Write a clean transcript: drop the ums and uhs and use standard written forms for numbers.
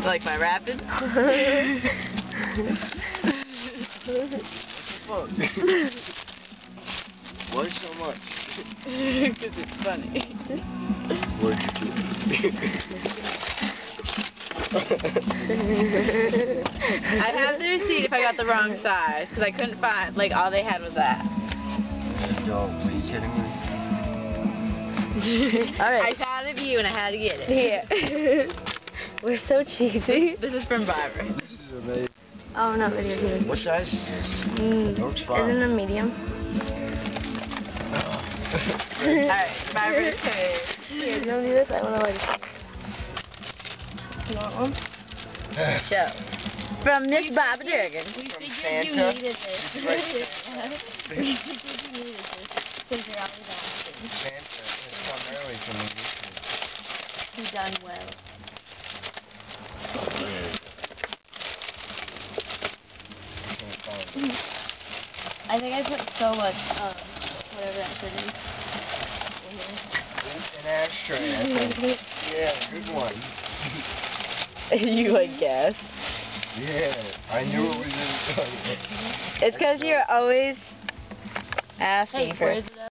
Like my rapping? What the fuck? Why so much? Because it's funny. What'd you do? I have the receipt if I got the wrong size, because I couldn't find, like, all they had was that. Dog, are you kidding me? I Alright. thought of you and I had to get it. Here. We're so cheesy. This is from Byron. This is amazing. Oh, not video here. What size is this? It looks fine. Isn't it a medium? Alright, Byron's turn. Here, you want to do this? I want to light it. You want one? Show. From Miss Bobby Durgan. We figured Santa. you needed this. Right. We figured you needed this because you're always on things. Santa has come early for me this week. You've done well. I think I put so much, whatever that shit is. An ashtray, I think. Yeah, good one. You would guess. Yeah, I knew it was in. It's because you're always asking Hey, for where's it at?